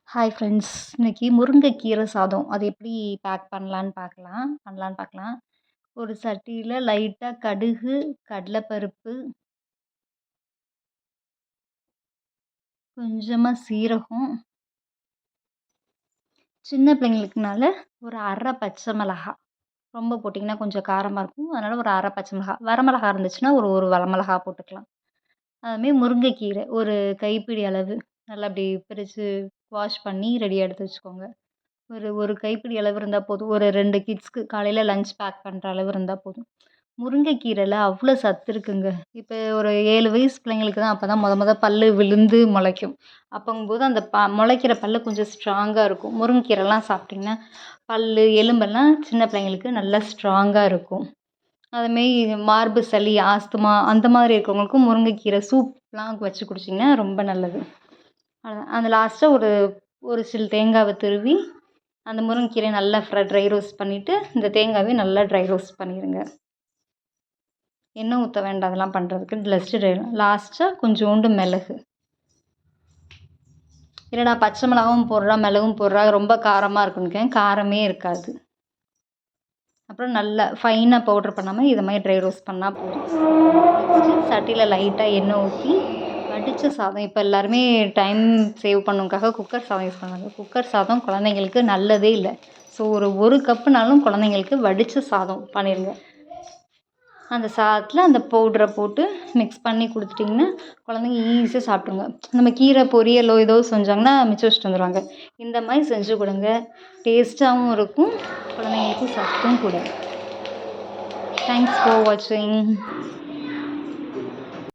Hi friends. இன்னைக்கு முருங்கைக்கீரை சாதம். அது எப்படி பண்ணலான்னு பார்க்கலாம். ஒரு சட்டியில லைட்டா கடுகு, கடலைப்பருப்பு, கொஞ்சமா சீரகம், சின்ன பிள்ளைங்களுக்குனால ஒரு 1/2 பச்சை மிளகா. ரொம்ப போட்டிங்கன்னா கொஞ்சம் காரமா இருக்கும். அதனால ஒரு 1/2 பச்சை மிளகா. வரமிளகா இருந்துச்சுன்னா ஒரு வரமிளகா போட்டுக்கலாம். அதுமாரி முருங்கைக்கீரை ஒரு கைப்பிடி அளவு நல்லா அப்படி பிரித்து வாஷ் பண்ணி ரெடியா எடுத்து வச்சுக்கோங்க. ஒரு கைப்பிடி அளவு இருந்தா போதும். ஒரு 2 கிட்ஸ்க்கு காலையில லஞ்ச் பேக் பண்ற அளவு இருந்தா போதும். முருங்கைக்கீரைல அவ்ளோ சத்து இருக்குங்க. இப்ப ஒரு 7 வயசு பிள்ளைங்களுக்கு தான் அப்பதான் மொத பல்லு விழுந்து மொளைக்கும். அப்பங்கும்போது அந்த மொளைக்கிற பல்லு கொஞ்சம் ஸ்ட்ராங்கா இருக்கும். முருங்கைக்கீரைலாம் சாப்பிட்டீங்கன்னா, பல்லு, எலும்பெல்லாம் சின்ன பிள்ளைங்களுக்கு நல்லா ஸ்ட்ராங்கா இருக்கும். அதுமாரி மார்பு சளி, ஆஸ்துமா அந்த மாதிரி இருக்கவங்களுக்கும் முருங்கைக்கீரை சூப்லாம் வச்சு குடிச்சிங்கன்னா ரொம்ப நல்லது. அந்த லாஸ்ட்டா ஒரு ஒரு சில் தேங்காவ துருவி அந்த முருங்கக்கீரைய நல்லா ட்ரை ரோஸ்ட் பண்ணிவிட்டு, இந்த தேங்காவையும் நல்லா ட்ரை ரோஸ்ட் பண்ணிடுங்க. எண்ணெய் ஊற்ற வேண்டாம் அதெல்லாம் பண்ணுறதுக்கு. லாஸ்ட்டாக கொஞ்சோண்டு மிளகு. இல்லைடா பச்சை மிளகாவும் போடுறா, மிளகும் போடுறா, ரொம்ப காரமாக இருக்குன்னு காரமே இருக்காது. அப்புறம் நல்லா ஃபைனாக பவுட்ரு பண்ணாமல் இது மாதிரி ட்ரை ரோஸ்ட் பண்ணால் போதும். நெக்ஸ்ட்டு சட்டியில் லைட்டாக எண்ணெய் ஊற்றி வடித்த சாதம். இப்போ எல்லாருமே டைம் சேவ் பண்ணணுக்காக குக்கர் சாதம் யூஸ் பண்ணுவாங்க. குக்கர் சாதம் குழந்தைங்களுக்கு நல்லதே இல்லை. ஸோ ஒரு கப்புனாலும் குழந்தைங்களுக்கு வடித்த சாதம் பண்ணிடுங்க. அந்த சாதத்தில் அந்த பவுட்ரை போட்டு மிக்ஸ் பண்ணி கொடுத்துட்டிங்கன்னா குழந்தைங்க ஈஸியாக சாப்பிடுங்க. நம்ம கீரை பொரியலோ ஏதோ செஞ்சாங்கன்னா மிச்சம் வச்சுட்டு வந்துடுவாங்க. இந்த மாதிரி செஞ்சு கொடுங்க. டேஸ்ட்டாகவும் இருக்கும், குழந்தைங்களுக்கும் சத்தும் கூட. தேங்க்ஸ் ஃபார் வாட்சிங்.